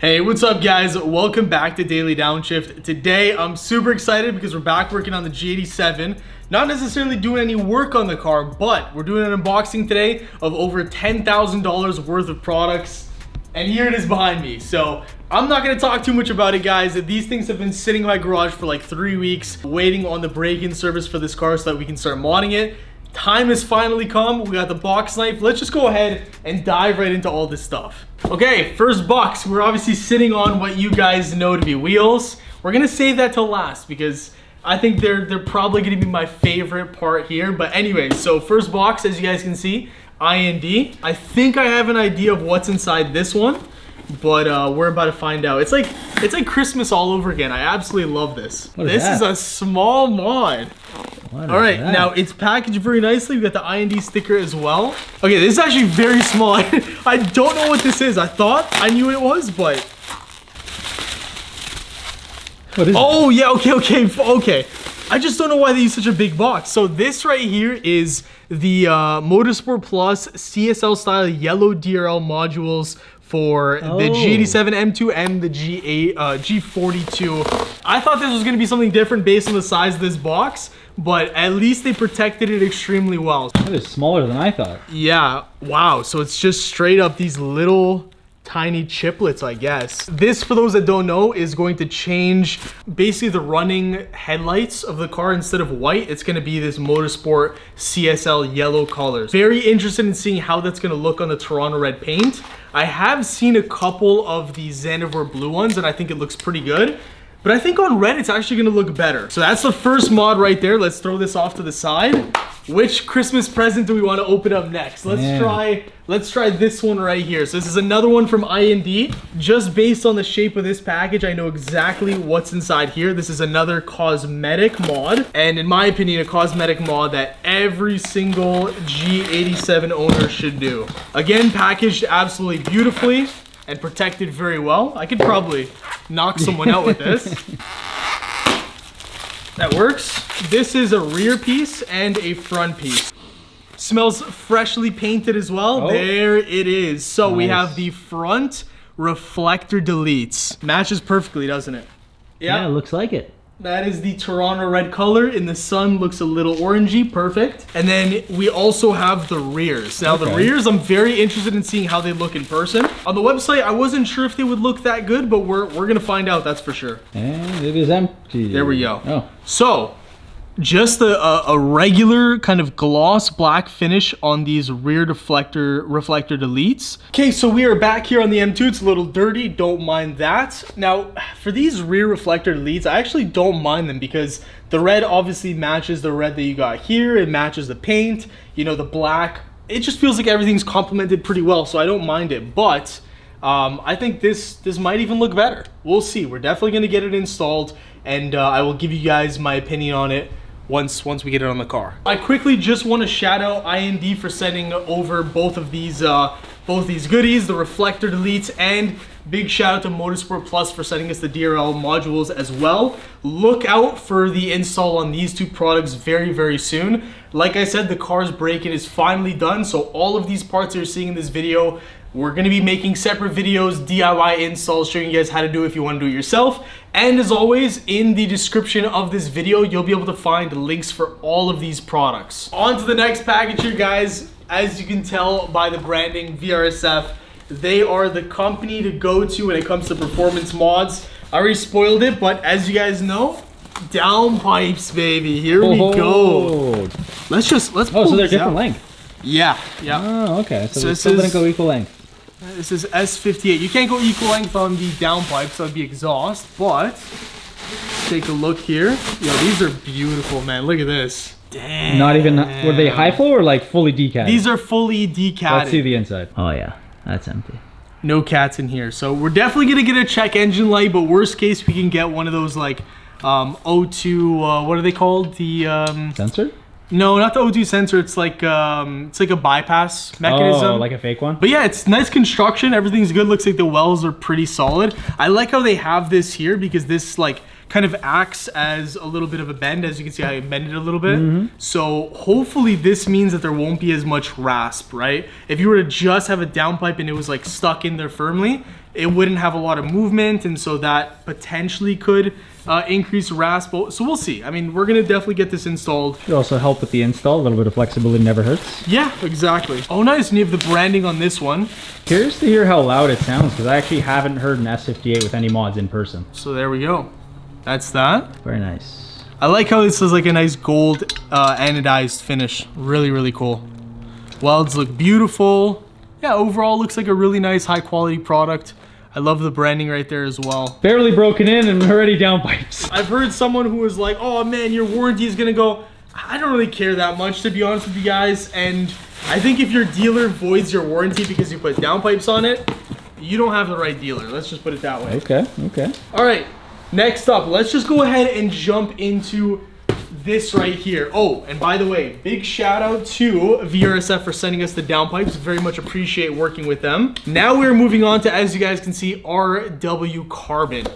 Hey, what's up guys? Welcome back to Daily Downshift. Today I'm super excited because we're back working on the G87. Not necessarily doing any work on the car, but we're doing an unboxing today of over $10,000 worth of products. And here it is behind me. So I'm not gonna talk too much about it, guys. These things have been sitting in my garage for like 3 weeks, waiting on the break-in service for this car so that we can start modding it. Time has finally come. We got the box knife. Let's just go ahead and dive right into all this stuff. Okay, first box. We're obviously sitting on what you guys know to be wheels. We're gonna save that till last because I think they're probably gonna be my favorite part here. But anyway, so first box, as you guys can see, I&D. I think I have an idea of what's inside this one, but we're about to find out. It's like Christmas all over again. I absolutely love this. This is a small mod. All right, now it's packaged very nicely. We got the I&D sticker as well. Okay, this is actually very small. I don't know what this is. I thought I knew it was, but what is it? Yeah, okay. I just don't know why they use such a big box. So this right here is the Motorsport Plus CSL style yellow DRL modules for the G87 M2 and the G42. I thought this was gonna be something different based on the size of this box, but at least they protected it extremely well. That is smaller than I thought. Yeah, wow. So it's just straight up these little tiny chiplets, I guess. This, for those that don't know, is going to change basically the running headlights of the car. Instead of white, it's gonna be this Motorsport CSL yellow color. Very interested in seeing how that's gonna look on the Toronto red paint. I have seen a couple of the Xanavor blue ones and I think it looks pretty good. But I think on red, it's actually gonna look better. So that's the first mod right there. Let's throw this off to the side. Which Christmas present do we want to open up next? Let's try this one right here. So this is another one from I&D. Just based on the shape of this package, I know exactly what's inside here. This is another cosmetic mod. And in my opinion, a cosmetic mod that every single G87 owner should do. Again, packaged absolutely beautifully and protected very well. I could probably knock someone out with this. That works. This is a rear piece and a front piece. Smells freshly painted as well. There it is. So we have the front reflector deletes. Matches perfectly, doesn't it? Yeah, it looks like it. That is the Toronto red color. In the sun, looks a little orangey. Perfect. And then we also have the rears. Now, the rears, I'm very interested in seeing how they look in person. On the website, I wasn't sure if they would look that good, but we're going to find out, that's for sure. And it is empty. There we go. So, just a regular kind of gloss black finish on these rear reflector deletes. Okay, so we are back here on the M2. It's a little dirty, don't mind that. Now, for these rear reflector deletes, I actually don't mind them because the red obviously matches the red that you got here. It matches the paint, you know, the black. It just feels like everything's complemented pretty well, so I don't mind it. But I think this might even look better. We'll see. We're definitely gonna get it installed, and I will give you guys my opinion on it once we get it on the car. I quickly just want to shout out I&D for sending over both these goodies, the reflector deletes, and big shout out to Motorsport Plus for sending us the DRL modules as well. Look out for the install on these two products very, very soon. Like I said, the car's break-in is finally done, so all of these parts that you're seeing in this video, we're going to be making separate videos, DIY installs, showing you guys how to do it if you want to do it yourself. And as always, in the description of this video, you'll be able to find links for all of these products. On to the next package here, guys. As you can tell by the branding, VRSF, they are the company to go to when it comes to performance mods. I already spoiled it, but as you guys know, Downpipes, baby. Here we go. Let's pull so they're different length. Yeah. Oh, okay. So this didn't go equal length. This is S58. You can't go equal length on the downpipe, so it'd be exhaust, but take a look here. Yo, these are beautiful, man. Look at this. Damn. Not even, were they high flow or like fully decatted? These are fully decatted. Let's see the inside. Oh yeah, that's empty. No cats in here. So we're definitely gonna get a check engine light, but worst case, we can get one of those like O2, what are they called? The sensor? No, not the O2 sensor. It's like a bypass mechanism. Oh, like a fake one? But yeah, it's nice construction. Everything's good. Looks like the wells are pretty solid. I like how they have this here because this like kind of acts as a little bit of a bend. As you can see, I bended it a little bit. So hopefully this means that there won't be as much rasp, right? If you were to just have a downpipe and it was like stuck in there firmly, it wouldn't have a lot of movement, and so that potentially could increase rasp. So we'll see. I mean, we're gonna definitely get this installed. Should also help with the install. A little bit of flexibility never hurts. Yeah, exactly. Oh, nice. And you have the branding on this one. Curious to hear how loud it sounds, because I actually haven't heard an S58 with any mods in person. So there we go. That's that. Very nice. I like how this is like a nice gold anodized finish. Really, really cool. Welds look beautiful. Yeah, overall looks like a really nice high quality product. I love the branding right there as well. Barely broken in and already downpipes. I've heard someone who was like, oh man, your warranty is gonna go. I don't really care that much, to be honest with you guys. And I think if your dealer voids your warranty because you put downpipes on it, you don't have the right dealer. Let's just put it that way. Okay, okay. All right, next up, let's just go ahead and jump into this right here. Oh, and by the way, big shout out to VRSF for sending us the downpipes. Very much appreciate working with them. Now we're moving on to, as you guys can see, RW Carbon.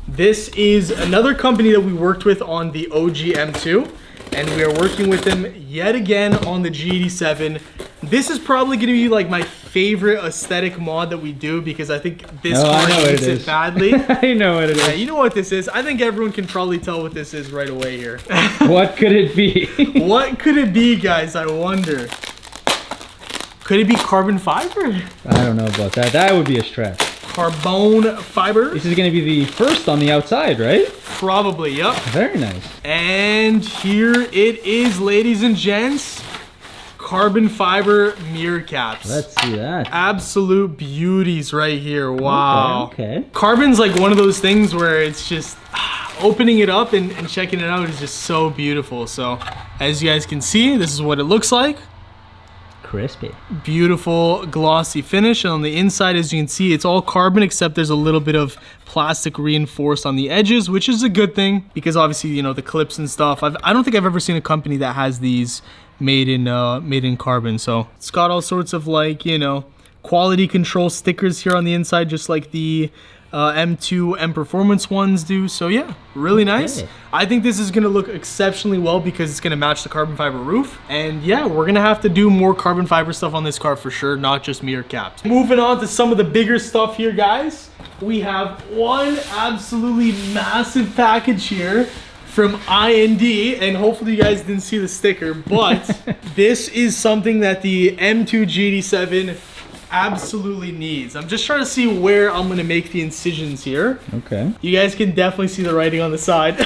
This is another company that we worked with on the OG M2, and we are working with them yet again on the G87. This is probably going to be like my favorite aesthetic mod that we do, because I think this car needs it badly. I know what it is. Yeah, you know what this is. I think everyone can probably tell what this is right away here. What could it be? What could it be, guys? I wonder. Could it be carbon fiber? I don't know about that. That would be a stretch. Carbon fiber? This is going to be the first on the outside, right? Probably, yep. Very nice. And here it is, ladies and gents. Carbon fiber mirror caps. Let's see that. Absolute beauties right here. Wow. Okay. Carbon's like one of those things where it's just opening it up and checking it out is just so beautiful. So as you guys can see, this is what it looks like. Crispy. Beautiful glossy finish, and on the inside, as you can see, it's all carbon except there's a little bit of plastic reinforced on the edges, which is a good thing because obviously, you know, the clips and stuff. I don't think I've ever seen a company that has these made in carbon. So it's got all sorts of, like, you know, quality control stickers here on the inside, just like the M2 M Performance ones do. So yeah, really nice. I think this is gonna look exceptionally well because it's gonna match the carbon fiber roof. And yeah, we're gonna have to do more carbon fiber stuff on this car for sure, not just mirror caps. Moving on to some of the bigger stuff here, guys. We have one absolutely massive package here from IND, and hopefully you guys didn't see the sticker, but this is something that the M2 G87 absolutely needs. I'm just trying to see where I'm gonna make the incisions here. Okay. You guys can definitely see the writing on the side.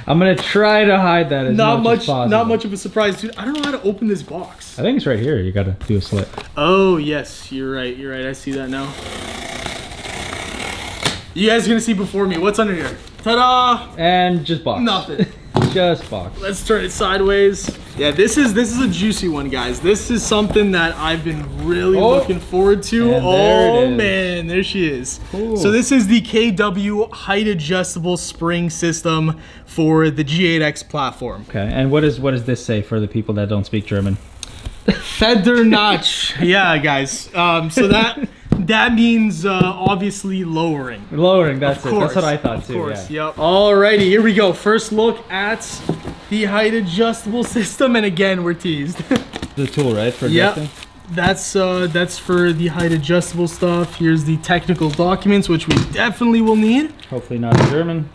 I'm gonna try to hide that as much as possible. Not much of a surprise, dude. I don't know how to open this box. I think it's right here. You gotta do a slit. Oh yes, you're right. You're right. I see that now. You guys are gonna see before me. What's under here? Ta-da! And just box. Nothing. Just box. Let's turn it sideways. Yeah, this is a juicy one, guys. This is something that I've been really looking forward to. Oh man, there she is. Cool. So this is the KW height adjustable spring system for the G8X platform. Okay, and what does this say for the people that don't speak German? Federnach. Yeah, guys. So that means obviously lowering. Lowering, that's it. That's what I thought too. Of course, yeah. Yep. Alrighty, here we go. First look at the height adjustable system, and again, we're teased. The tool, right, for adjusting? Yep. That's for the height adjustable stuff. Here's the technical documents, which we definitely will need. Hopefully not in German.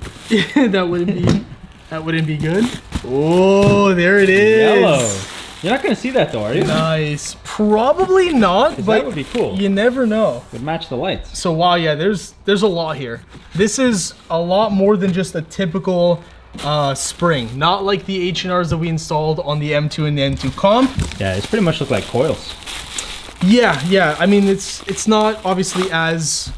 That wouldn't be good. Oh, there it is. Yellow. You're not gonna see that though, are you? Nice. Probably not, but that would be cool. You never know. It would match the lights. So wow, yeah, there's a lot here. This is a lot more than just a typical spring. Not like the H&Rs that we installed on the M2 and the M2 comp. Yeah, it's pretty much look like coils. Yeah. I mean, it's not obviously as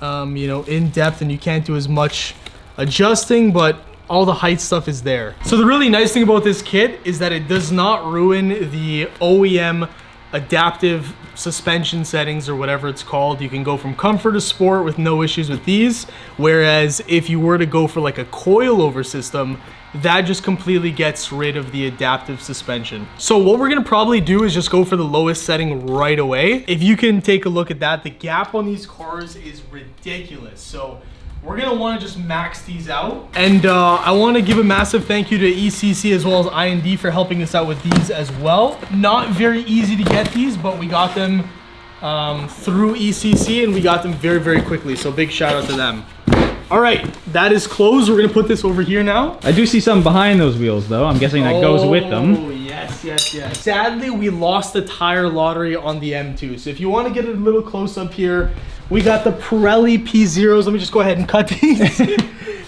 you know, in depth, and you can't do as much adjusting, but all the height stuff is there. So the really nice thing about this kit is that it does not ruin the OEM adaptive suspension settings or whatever it's called. You can go from comfort to sport with no issues with these. Whereas if you were to go for like a coilover system, that just completely gets rid of the adaptive suspension. So what we're gonna probably do is just go for the lowest setting right away. If you can take a look at that, the gap on these cars is ridiculous. So we're gonna wanna just max these out. And I wanna give a massive thank you to ECC as well as IND for helping us out with these as well. Not very easy to get these, but we got them through ECC, and we got them very, very quickly. So big shout out to them. All right, that is closed. We're gonna put this over here now. I do see something behind those wheels though. I'm guessing that goes with them. Oh, yes, yes, yes. Sadly, we lost the tire lottery on the M2. So if you want to get a little close up here, we got the Pirelli P0s. Let me just go ahead and cut these.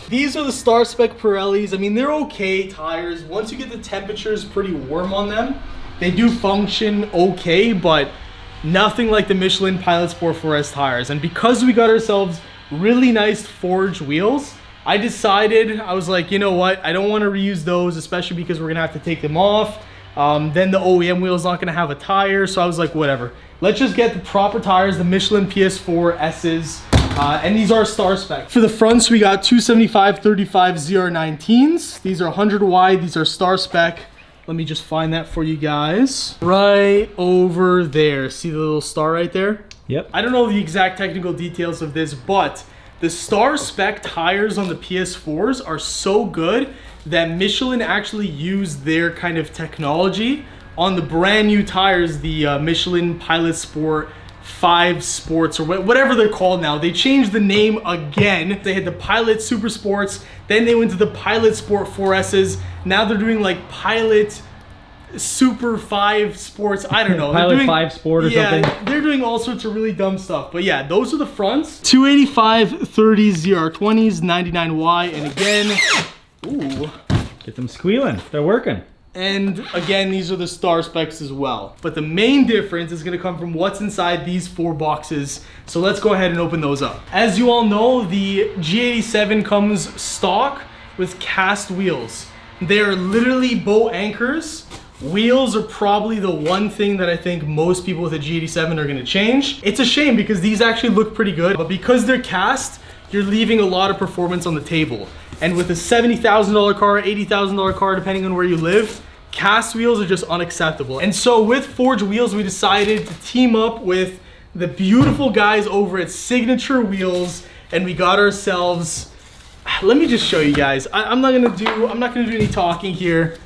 These are the Star Spec Pirellis. I mean, they're okay tires. Once you get the temperatures pretty warm on them, they do function okay, but nothing like the Michelin Pilot Sport 4S tires. And because we got ourselves really nice forged wheels, I decided, I was like, you know what, I don't want to reuse those, especially because we're gonna have to take them off. Then the OEM wheel is not gonna have a tire, so I was like, whatever, let's just get the proper tires, the Michelin PS4 S's, and these are Star Spec. For the fronts, we got 275/35 ZR19s. These are 100 wide, these are Star Spec. Let me just find that for you guys. Right over there, see the little star right there? Yep. I don't know the exact technical details of this, but the Star Spec tires on the PS4s are so good that Michelin actually used their kind of technology on the brand new tires, the Michelin Pilot Sport 5 Sports, or whatever they're called now. They changed the name again. They had the Pilot Super Sports, then they went to the Pilot Sport 4Ss. Now they're doing like Pilot Super 5 Sports, I don't know. Pilot 5 Sport or something. They're doing all sorts of really dumb stuff. But yeah, those are the fronts. 285/30 ZR20s, 99Y, and again, ooh. Get them squealing. They're working. And again, these are the Star Specs as well. But the main difference is gonna come from what's inside these 4 boxes. So let's go ahead and open those up. As you all know, the G87 comes stock with cast wheels. They're literally boat anchors. Wheels are probably the one thing that I think most people with a G87 are gonna change. It's a shame because these actually look pretty good, but because they're cast, you're leaving a lot of performance on the table. And with a $70,000 car, $80,000 car, depending on where you live, cast wheels are just unacceptable. And so with forged wheels, we decided to team up with the beautiful guys over at Signature Wheels, and we got ourselves, let me just show you guys. I'm not gonna do any talking here.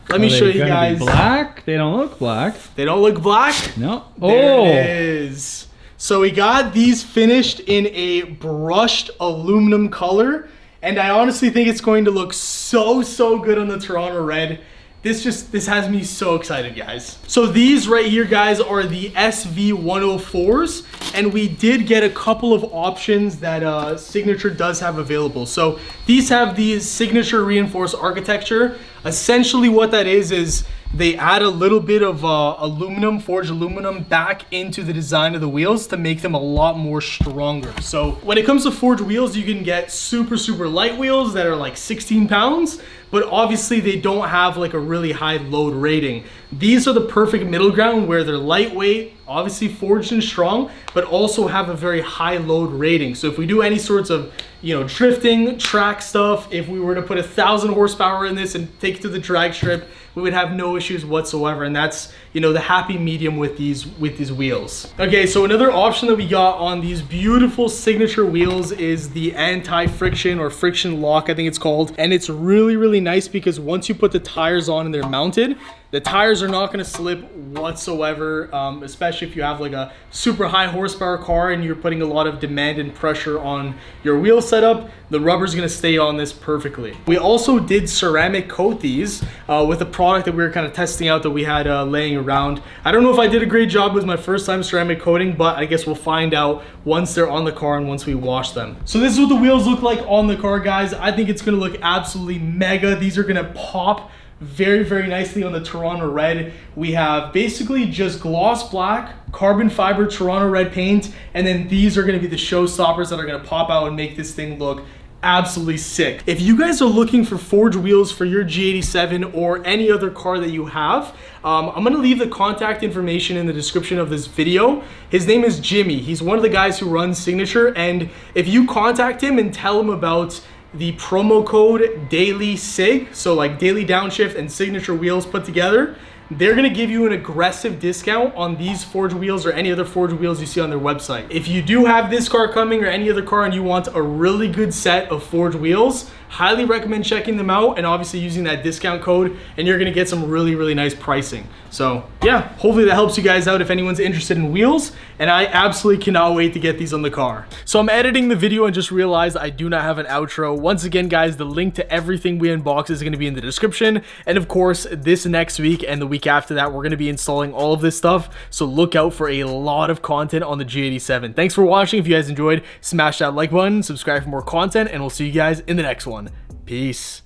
Let me show you guys. Black? They don't look black. They don't look black? No. There it is. So we got these finished in a brushed aluminum color, and I honestly think it's going to look so good on the Toronto Red. This has me so excited, guys. So these right here, guys, are the SV104s, and we did get a couple of options that Signature does have available. So these have the Signature reinforced architecture. Essentially what that is they add a little bit of aluminum, forged aluminum, back into the design of the wheels to make them a lot more stronger. So when it comes to forged wheels, you can get super light wheels that are like 16 pounds, but obviously they don't have like a really high load rating. These are the perfect middle ground where they're lightweight, obviously forged and strong, but also have a very high load rating. So if we do any sorts of, you know, drifting, track stuff, if we were to put 1,000 horsepower in this and take it to the drag strip, we would have no issues whatsoever. And that's, you know, the happy medium with these wheels. Okay, so another option that we got on these beautiful Signature wheels is the anti-friction or friction lock, I think it's called. And it's really nice because once you put the tires on and they're mounted, the tires are not going to slip whatsoever, especially if you have like a super high horsepower car and you're putting a lot of demand and pressure on your wheel setup. The rubber's going to stay on this perfectly. We also did ceramic coat these with a product that we were kind of testing out that we had laying around. I don't know if I did a great job with my first time ceramic coating, but I guess we'll find out once they're on the car and once we wash them. So this is what the wheels look like on the car, guys. I think it's going to look absolutely mega. These are going to pop very nicely on the Toronto Red. We have basically just gloss black, carbon fiber Toronto Red paint, and then these are gonna be the showstoppers that are gonna pop out and make this thing look absolutely sick. If you guys are looking for forged wheels for your G87 or any other car that you have, I'm gonna leave the contact information in the description of this video. His name is Jimmy. He's one of the guys who runs Signature, and if you contact him and tell him about the promo code Daily Sig, so like Daily Downshift and Signature wheels put together, they're gonna give you an aggressive discount on these forged wheels or any other forged wheels you see on their website. If you do have this car coming or any other car and you want a really good set of forged wheels, highly recommend checking them out and obviously using that discount code, and you're gonna get some really, really nice pricing. So yeah, hopefully that helps you guys out if anyone's interested in wheels, and I absolutely cannot wait to get these on the car. So I'm editing the video and just realized I do not have an outro. Once again, guys, the link to everything we unbox is gonna be in the description. And of course, this next week and the week after that, we're gonna be installing all of this stuff. So look out for a lot of content on the G87. Thanks for watching. If you guys enjoyed, smash that like button, subscribe for more content, and we'll see you guys in the next one. Peace.